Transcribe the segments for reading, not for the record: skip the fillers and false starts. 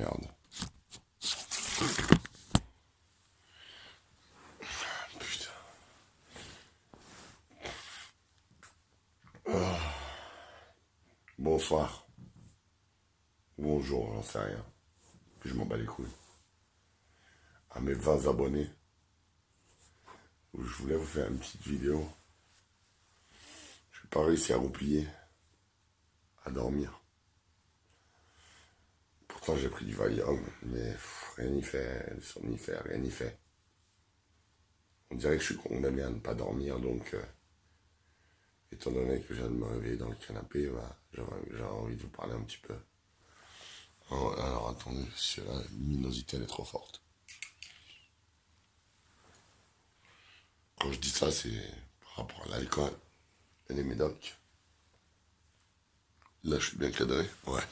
Merde. Putain. Bonsoir. Bonjour, j'en sais rien. Puis je m'en bats les couilles. À mes 20 abonnés, où je voulais vous faire une petite vidéo. Je n'ai pas réussi à replier, à dormir. Pourtant j'ai pris du Valium, mais rien n'y fait, le somnifère, rien n'y fait. On dirait que je suis condamné à ne pas dormir, donc étant donné que je viens de me réveiller dans le canapé, bah, j'ai envie de vous parler un petit peu. Alors attendez, parce que la luminosité elle est trop forte. Quand je dis ça, c'est par rapport à l'alcool et les médocs. Là, je suis bien cadré. Ouais.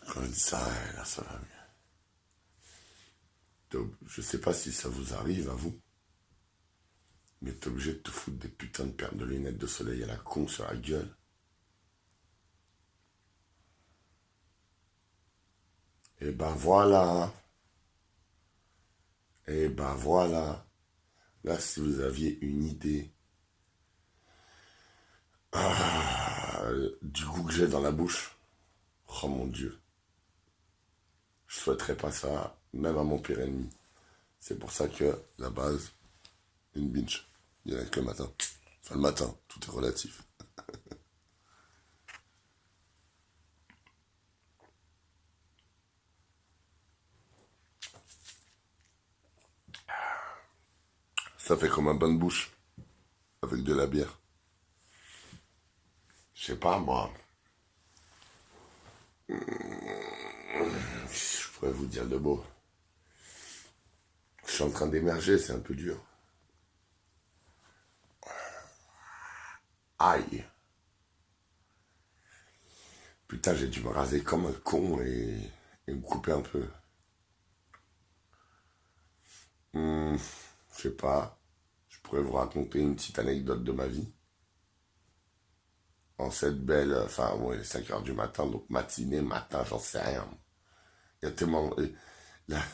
Quand je dis ça, là, ça va mieux. Donc, je sais pas si ça vous arrive à vous, mais t'es obligé de te foutre des putains de paires de lunettes de soleil à la con sur la gueule. Et ben voilà. Et ben voilà. Là, si vous aviez une idée du goût que j'ai dans la bouche, oh mon Dieu. Je souhaiterais pas ça, même à mon pire ennemi. C'est pour ça que, la base, une binge, il n'y en a que le matin. Enfin, le matin, tout est relatif. Ça fait comme un bain de bouche, avec de la bière. Je sais pas, moi. Je pourrais vous dire de beau. Je suis en train d'émerger, c'est un peu dur. Aïe. Putain, j'ai dû me raser comme un con et me couper un peu. Je sais pas. Je pourrais vous raconter une petite anecdote de ma vie. En cette belle, enfin, ouais, 5 heures du matin, donc matinée, matin, j'en sais rien. Il y a tellement... La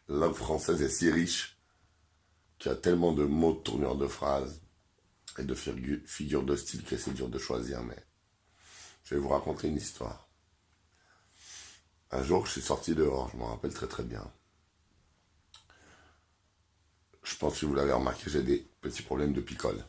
langue française est si riche qu'il y a tellement de mots de tournure de phrases et de figures de style que c'est dur de choisir, mais je vais vous raconter une histoire. Un jour, je suis sorti dehors, je m'en rappelle très très bien. Je pense que vous l'avez remarqué, j'ai des petits problèmes de picole.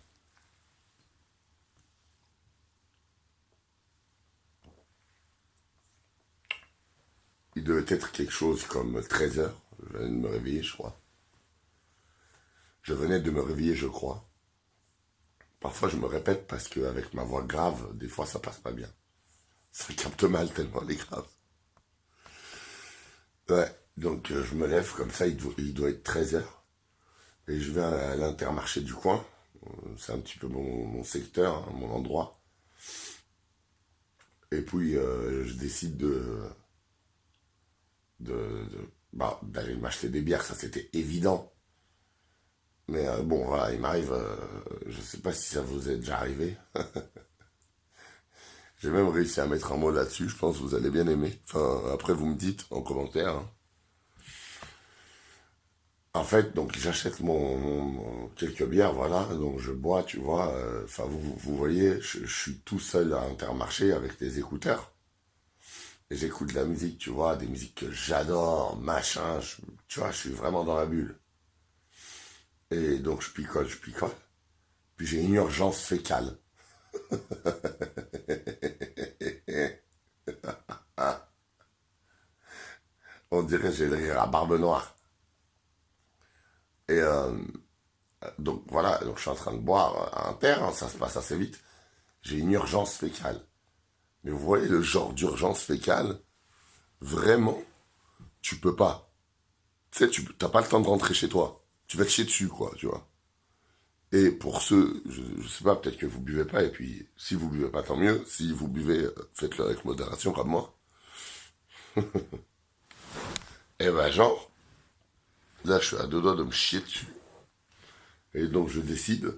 Il devait être quelque chose comme 13 heures. Je venais de me réveiller, je crois. Je venais de me réveiller, je crois. Parfois, je me répète parce qu'avec ma voix grave, des fois, ça passe pas bien. Ça capte mal tellement elle est grave. Ouais, donc je me lève comme ça, il doit être 13 heures. Et je vais à l'Intermarché du coin. C'est un petit peu mon secteur, hein, mon endroit. Et puis, je décide d'aller m'acheter des bières, ça c'était évident. Mais bon, voilà, il m'arrive, je sais pas si ça vous est déjà arrivé. J'ai même réussi à mettre un mot là-dessus, je pense que vous allez bien aimer. Enfin, après vous me dites en commentaire. Hein. En fait, donc j'achète quelques bières, voilà, donc je bois, tu vois. Enfin, vous voyez, je suis tout seul à Intermarché avec des écouteurs. Et j'écoute de la musique, tu vois, des musiques que j'adore, machin, tu vois, je suis vraiment dans la bulle. Et donc je picole. Puis j'ai une urgence fécale. On dirait que j'ai le rire à barbe noire. Et donc voilà, donc je suis en train de boire un terre, hein, ça se passe assez vite. J'ai une urgence fécale. Mais vous voyez le genre d'urgence fécale, vraiment, tu peux pas. Tu sais, tu n'as pas le temps de rentrer chez toi. Tu vas te chier dessus, quoi, tu vois. Et pour ceux, je sais pas, peut-être que vous buvez pas, et puis si vous buvez pas, tant mieux. Si vous buvez, faites-le avec modération comme moi. Et ben genre, là je suis à deux doigts de me chier dessus. Et donc je décide,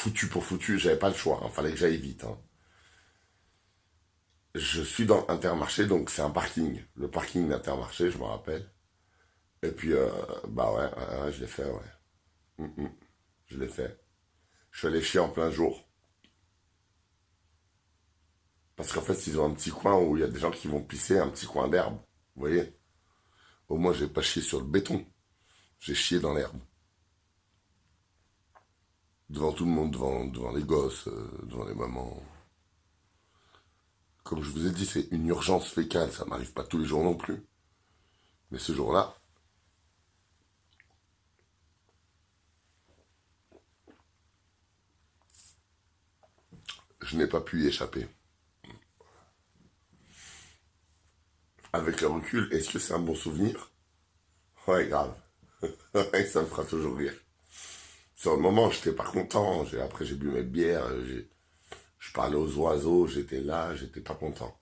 foutu pour foutu, j'avais pas le choix, hein, fallait que j'aille vite. Hein. Je suis dans Intermarché, donc c'est un parking. Le parking d'Intermarché, je me rappelle. Et puis, bah ouais, je l'ai fait, ouais. Je l'ai fait. Je suis allé chier en plein jour. Parce qu'en fait, ils ont un petit coin où il y a des gens qui vont pisser, un petit coin d'herbe. Vous voyez? Au moins, j'ai pas chié sur le béton. J'ai chié dans l'herbe. Devant tout le monde, devant les gosses, devant les mamans. Comme je vous ai dit, c'est une urgence fécale. Ça m'arrive pas tous les jours non plus. Mais ce jour-là, je n'ai pas pu y échapper. Avec le recul, est-ce que c'est un bon souvenir? Ouais, grave. Ouais, ça me fera toujours rire. Sur le moment, j'étais pas content. Après, j'ai bu mes bières. Je parlais aux oiseaux. J'étais là. J'étais pas content.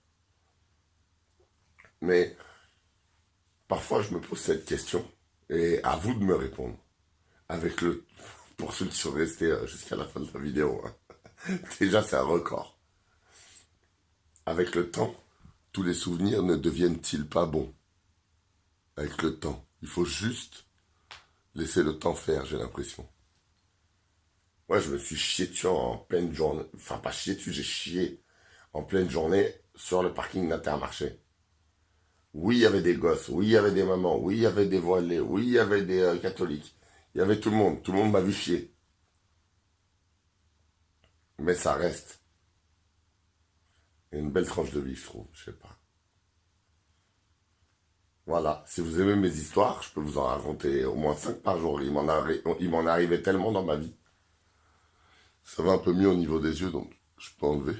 Mais parfois, je me pose cette question. Et à vous de me répondre. Avec le... Pour ceux qui sont restés jusqu'à la fin de la vidéo. Hein. Déjà, c'est un record. Avec le temps, tous les souvenirs ne deviennent-ils pas bons? Avec le temps. Il faut juste laisser le temps faire, j'ai l'impression. Moi, je me suis chié dessus en pleine journée. Enfin, pas chié dessus, j'ai chié en pleine journée sur le parking d'Intermarché. Oui, il y avait des gosses. Oui, il y avait des mamans. Oui, il y avait des voilés. Oui, il y avait des catholiques. Il y avait tout le monde. Tout le monde m'a vu chier. Mais ça reste une belle tranche de vie, je trouve. Je sais pas. Voilà. Si vous aimez mes histoires, je peux vous en raconter au moins 5 par jour. Il m'en arrivait tellement dans ma vie. Ça va un peu mieux au niveau des yeux, donc je peux enlever.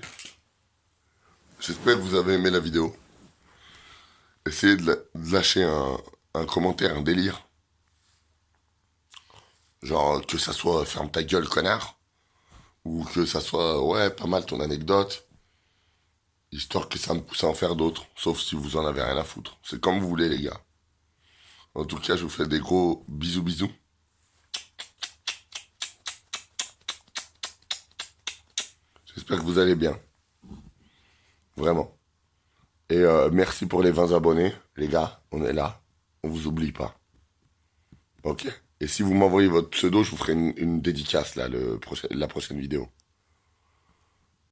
J'espère que vous avez aimé la vidéo. Essayez de lâcher un commentaire, un délire. Genre que ça soit ferme ta gueule, connard. Ou que ça soit ouais, pas mal ton anecdote. Histoire que ça me pousse à en faire d'autres. Sauf si vous en avez rien à foutre. C'est comme vous voulez, les gars. En tout cas, je vous fais des gros bisous bisous. J'espère que vous allez bien. Vraiment. Et merci pour les 20 abonnés. Les gars, on est là. On vous oublie pas. Ok. Et si vous m'envoyez votre pseudo, je vous ferai une dédicace là, la prochaine vidéo.